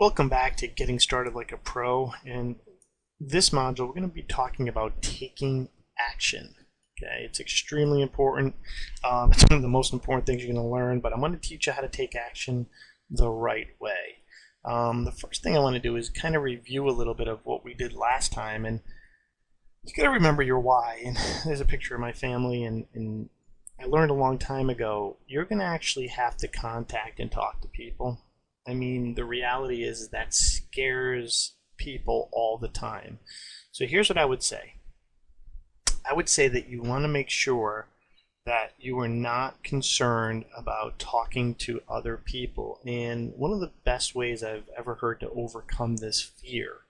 Welcome back to Getting Started Like a Pro. In this module, we're going to be talking about taking action. Okay, it's extremely important. It's one of the most important things you're going to learn, but I'm going to teach you how to take action the right way. The first thing I want to do is kind of review a little bit of what we did last time, and you got to remember your why. And there's a picture of my family, and I learned a long time ago, you're going to actually have to contact and talk to people. I mean, the reality is that scares people all the time. So here's what I would say. I would say that you want to make sure that you are not concerned about talking to other people. And one of the best ways I've ever heard to overcome this fear,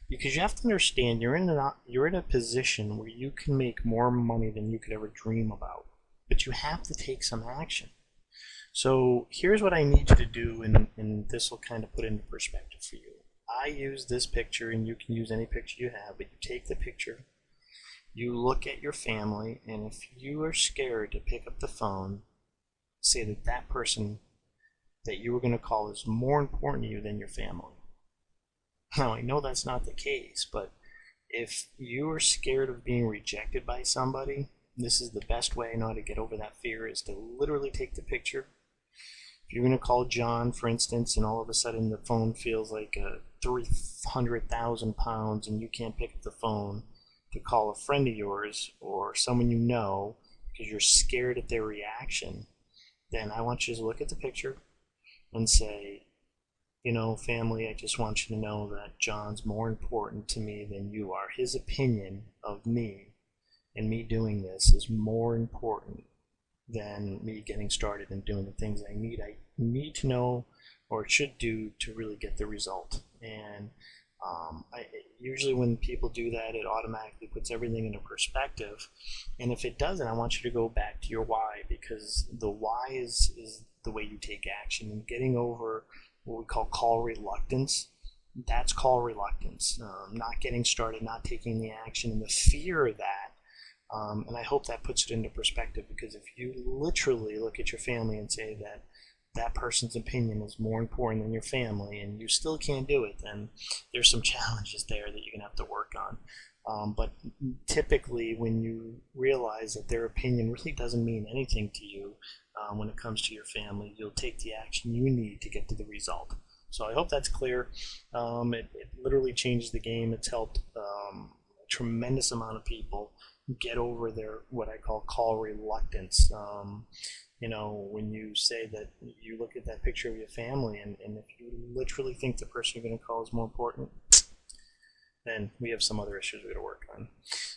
because you have to understand you're in a position where you can make more money than you could ever dream about, but you have to take some action. So here's what I need you to do, and this will kind of put into perspective for you. I use this picture, and you can use any picture you have, but you take the picture, you look at your family, and if you are scared to pick up the phone, say that that person that you were going to call is more important to you than your family. Now, I know that's not the case, but if you are scared of being rejected by somebody, this is the best way I know how to get over that fear, is to literally take the picture. If you're going to call John, for instance, and all of a sudden the phone feels like 300,000 pounds and you can't pick up the phone to call a friend of yours or someone you know because you're scared at their reaction, then I want you to look at the picture and say, family, I just want you to know that John's more important to me than you are. His opinion of me and me doing this is more important than me getting started and doing the things I need to know or should do to really get the result. And usually when people do that, it automatically puts everything into perspective. And if it doesn't, I want you to go back to your why, because the why is the way you take action. And getting over what we call reluctance, that's call reluctance. Not getting started, not taking the action, and the fear of that. And I hope that puts it into perspective, because if you literally look at your family and say that that person's opinion is more important than your family and you still can't do it, then there's some challenges there that you're going to have to work on. But typically when you realize that their opinion really doesn't mean anything to you when it comes to your family, you'll take the action you need to get to the result. So I hope that's clear. It literally changes the game. It's helped a tremendous amount of people get over their what I call reluctance. When you say that you look at that picture of your family, and if you literally think the person you're going to call is more important, then we have some other issues we're going to work on.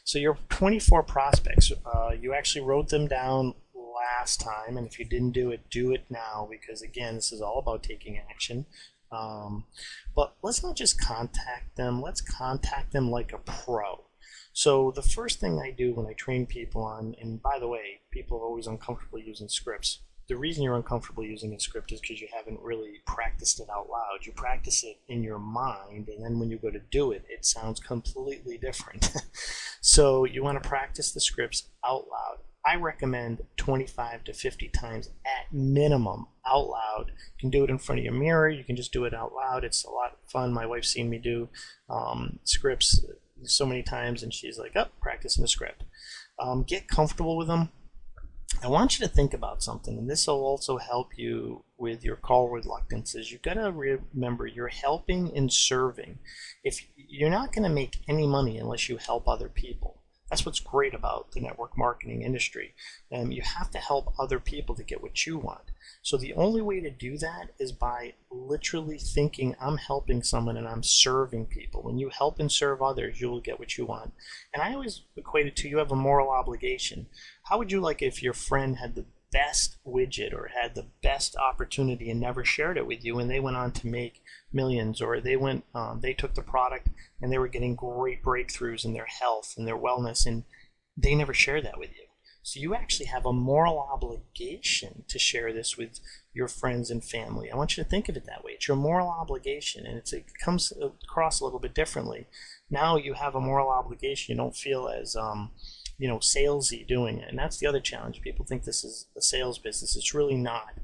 So your 24 prospects, you actually wrote them down last time, and if you didn't do it now, because again, this is all about taking action. But let's not just contact them, let's contact them like a pro. So the first thing I do when I train people on, and by the way, people are always uncomfortable using scripts. The reason you're uncomfortable using a script is because you haven't really practiced it out loud. You practice it in your mind, and then when you go to do it, it sounds completely different. So you want to practice the scripts out loud. I recommend 25 to 50 times at minimum out loud. You can do it in front of your mirror. You can just do it out loud. It's a lot of fun. My wife's seen me do scripts so many times, and she's like, oh, practicing the script. Get comfortable with them. I want you to think about something, and this will also help you with your call reluctances. You've got to remember you're helping and serving. If you're not going to make any money unless you help other people. That's what's great about the network marketing industry. You have to help other people to get what you want. So the only way to do that is by literally thinking, I'm helping someone and I'm serving people. When you help and serve others, you will get what you want. And I always equate it to, you have a moral obligation. How would you like if your friend had the best widget or had the best opportunity and never shared it with you, and they went on to make millions, or they took the product and they were getting great breakthroughs in their health and their wellness, and they never shared that with you? So you actually have a moral obligation to share this with your friends and family. I want you to think of it that way. It's your moral obligation, and it comes across a little bit differently. Now you have a moral obligation. You don't feel as salesy doing it. And that's the other challenge. People think this is a sales business. It's really not.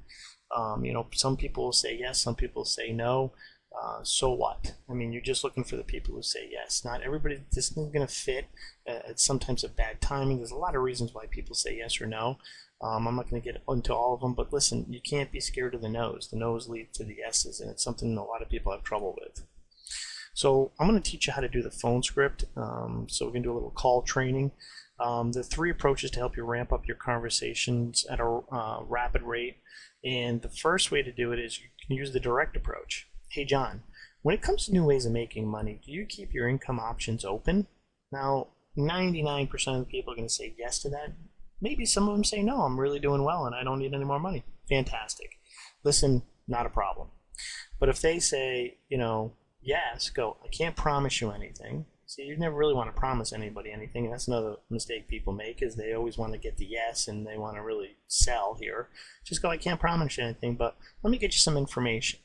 Some people will say yes, some people say no. So what? I mean, you're just looking for the people who say yes. Not everybody, this isn't going to fit. It's sometimes a bad timing. There's a lot of reasons why people say yes or no. I'm not going to get into all of them, but listen, you can't be scared of the no's. The no's lead to the yeses, and it's something a lot of people have trouble with. So I'm going to teach you how to do the phone script. So we're going to do a little call training. The 3 approaches to help you ramp up your conversations at a rapid rate. And the first way to do it is you can use the direct approach. Hey John, when it comes to new ways of making money, do you keep your income options open? Now, 99% of the people are going to say yes to that. Maybe some of them say no, I'm really doing well and I don't need any more money. Fantastic. Listen, not a problem. But if they say, yes, go, I can't promise you anything. See, you never really want to promise anybody anything. That's another mistake people make, is they always want to get the yes and they want to really sell here. Just go, I can't promise you anything, but let me get you some information.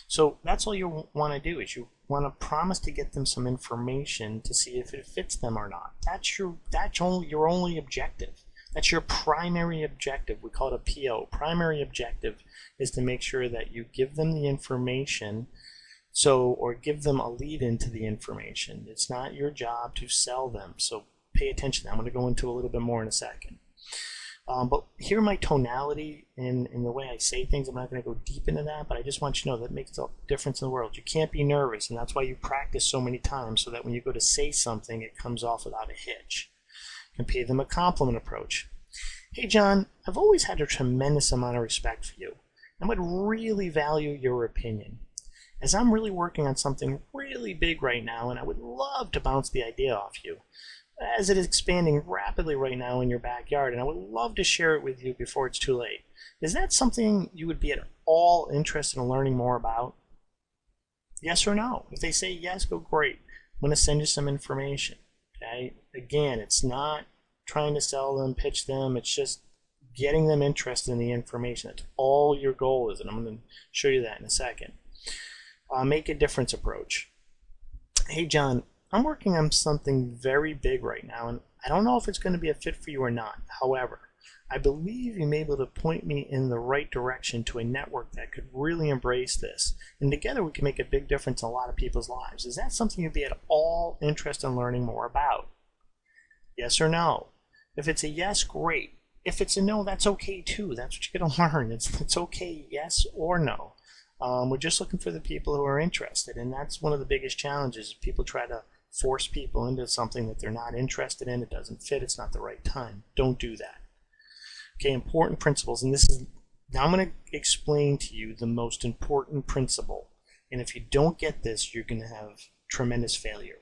So that's all you want to do, is you want to promise to get them some information to see if it fits them or not. That's your only objective. That's your primary objective. We call it a PO. Primary objective is to make sure that you give them the information, or give them a lead into the information. It's not your job to sell them. So pay attention. I'm going to go into a little bit more in a second. But hear my tonality in the way I say things. I'm not going to go deep into that, but I just want you to know that makes a difference in the world. You can't be nervous, and that's why you practice so many times, so that when you go to say something, it comes off without a hitch. You can pay them a compliment approach. Hey John, I've always had a tremendous amount of respect for you, and would really value your opinion. As I'm really working on something really big right now, and I would love to bounce the idea off you, as it is expanding rapidly right now in your backyard, and I would love to share it with you before it's too late. Is that something you would be at all interested in learning more about? Yes or no? If they say yes, go, great. I'm going to send you some information. Okay? Again, it's not trying to sell them, pitch them. It's just getting them interested in the information. That's all your goal is, and I'm going to show you that in a second. Make a difference approach. Hey John, I'm working on something very big right now, and I don't know if it's going to be a fit for you or not. However, I believe you may be able to point me in the right direction to a network that could really embrace this, and together we can make a big difference in a lot of people's lives. Is that something you'd be at all interested in learning more about? Yes or no? If it's a yes, great. If it's a no, that's okay too. That's what you're going to learn. It's okay, yes or no. We're just looking for the people who are interested, and that's one of the biggest challenges. People try to force people into something that they're not interested in. It doesn't fit. It's not the right time. Don't do that. Okay, important principles, and this is, now I'm going to explain to you the most important principle, and if you don't get this, you're going to have tremendous failure.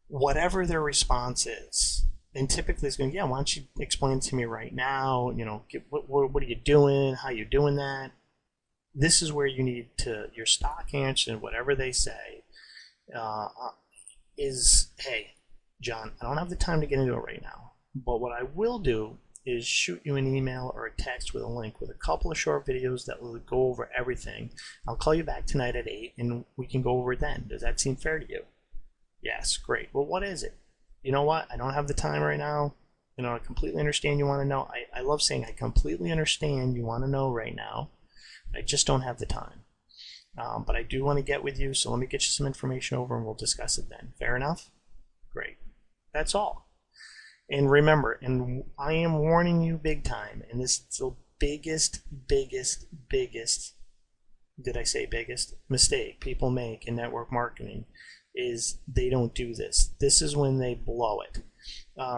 Whatever their response is, and typically it's going, yeah, why don't you explain to me right now, what are you doing, how you doing that? This is where you need to, your stock answer, and whatever they say, is, hey, John, I don't have the time to get into it right now, but what I will do is shoot you an email or a text with a link with a couple of short videos that will go over everything. I'll call you back tonight at 8, and we can go over it then. Does that seem fair to you? Yes, great. Well, what is it? You know what? I don't have the time right now. I completely understand you want to know. I love saying I completely understand you want to know right now. I just don't have the time. But I do want to get with you, so let me get you some information over and we'll discuss it then. Fair enough? Great. That's all. And remember, and I am warning you big time, and this is the biggest, did I say biggest? Mistake people make in network marketing is they don't do this. This is when they blow it.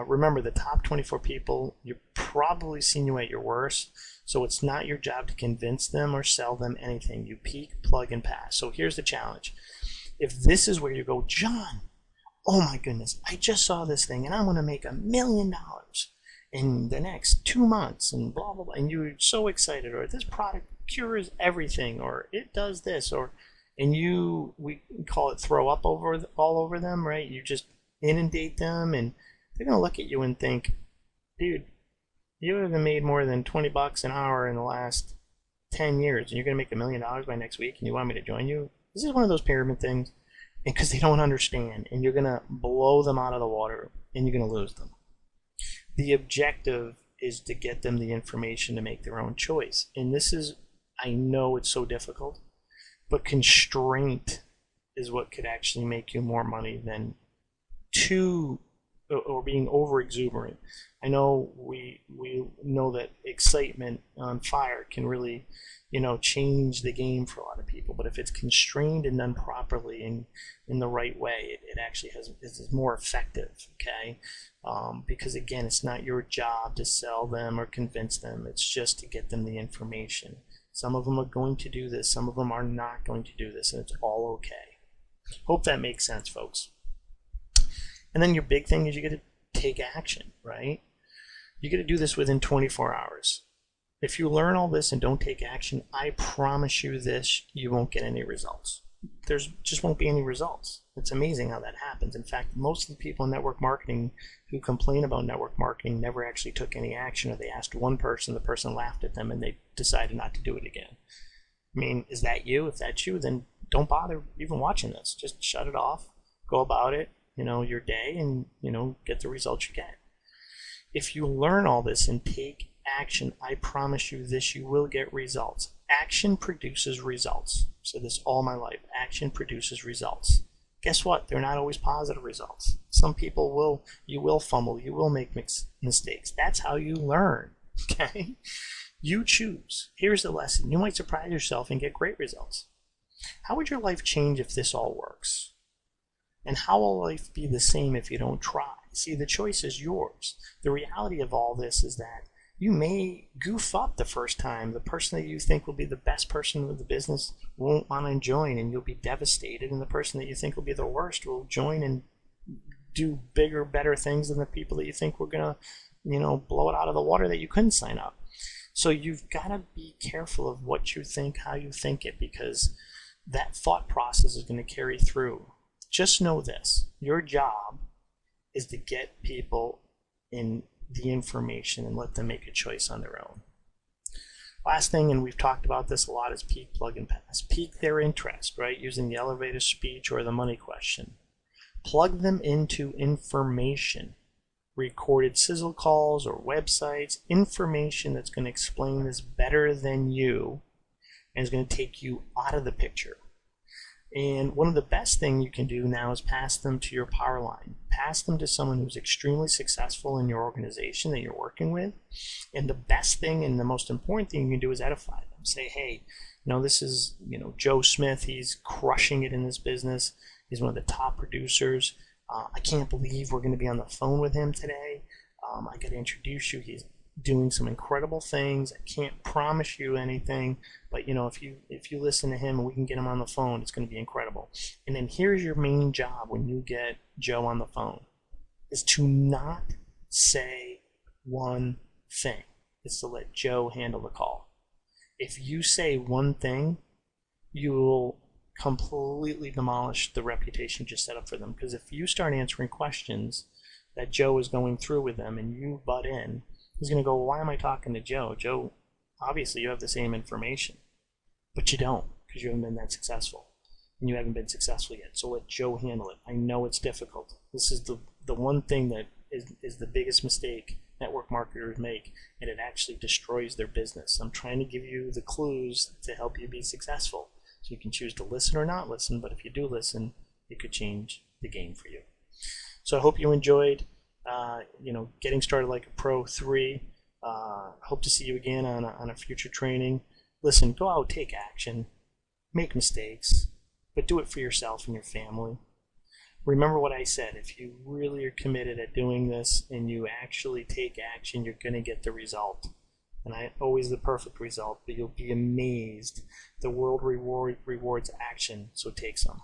Remember, the top 24 people, you've probably seen you at your worst, so it's not your job to convince them or sell them anything. You peak, plug, and pass. So here's the challenge. If this is where you go, John, oh my goodness, I just saw this thing, and I'm going to make $1 million in the next 2 months, and blah, blah, blah, and you're so excited, or this product cures everything, or it does this, and we call it throw up all over them, right? You just inundate them, and they're going to look at you and think, dude, you haven't made more than $20 an hour in the last 10 years, and you're going to make $1 million by next week, and you want me to join you? This is one of those pyramid things, and because they don't understand, and you're going to blow them out of the water, and you're going to lose them. The objective is to get them the information to make their own choice, and this is, I know it's so difficult, But constraint is what could actually make you more money than too or being over exuberant. I know we know that excitement on fire can really, change the game for a lot of people. But if it's constrained and done properly and in the right way, it actually is more effective. Okay, because again, it's not your job to sell them or convince them. It's just to get them the information. Some of them are going to do this. Some of them are not going to do this, and it's all okay. Hope that makes sense, folks. And then your big thing is you got to take action, right? You got to do this within 24 hours. If you learn all this and don't take action, I promise you this, you won't get any results. There's just won't be any results. It's amazing how that happens. In fact, most of the people in network marketing who complain about network marketing never actually took any action, or they asked one person, the person laughed at them, and they decided not to do it again. I mean, is that you? If that's you, then don't bother even watching this. Just shut it off, go about it, your day, and get the results you get. If you learn all this and take action, I promise you this, you will get results. Action produces results. I've said this all my life. Action produces results. Guess what? They're not always positive results. Some people you will fumble, you will make mistakes. That's how you learn. Okay? You choose. Here's the lesson. You might surprise yourself and get great results. How would your life change if this all works? And how will life be the same if you don't try? See, the choice is yours. The reality of all this is that you may goof up the first time. The person that you think will be the best person with the business won't want to join, and you'll be devastated. And the person that you think will be the worst will join and do bigger, better things than the people that you think were going to, blow it out of the water that you couldn't sign up. So you've got to be careful of what you think, how you think it, because that thought process is going to carry through. Just know this, your job is to get people in the information and let them make a choice on their own. Last thing, and we've talked about this a lot, is peak, plug, and pass. Peak their interest, right? Using the elevator speech or the money question. Plug them into information. Recorded sizzle calls or websites, information that's going to explain this better than you and is going to take you out of the picture. And one of the best things you can do now is pass them to your power line. Pass them to someone who's extremely successful in your organization that you're working with. And the best thing and the most important thing you can do is edify them. Say, hey, this is, Joe Smith. He's crushing it in this business. He's one of the top producers. I can't believe we're going to be on the phone with him today. I got to introduce you. He's doing some incredible things. I can't promise you anything, but if you listen to him and we can get him on the phone, it's going to be incredible. And then here's your main job when you get Joe on the phone, is to not say one thing. It's to let Joe handle the call. If you say one thing, you will completely demolish the reputation you just set up for them. Because if you start answering questions that Joe is going through with them and you butt in, he's going to go, well, why am I talking to Joe? Joe, obviously you have the same information, but you don't, because you haven't been that successful, and you haven't been successful yet. So let Joe handle it. I know it's difficult. This is the one thing that is the biggest mistake network marketers make, and it actually destroys their business. I'm trying to give you the clues to help you be successful. So you can choose to listen or not listen, but if you do listen, it could change the game for you. So I hope you enjoyed getting started like a pro 3. Hope to see you again on a future training. Listen, go out, take action, make mistakes, but do it for yourself and your family. Remember what I said, if you really are committed at doing this and you actually take action, you're going to get the result. And always the perfect result, but you'll be amazed. The world rewards action, so take some.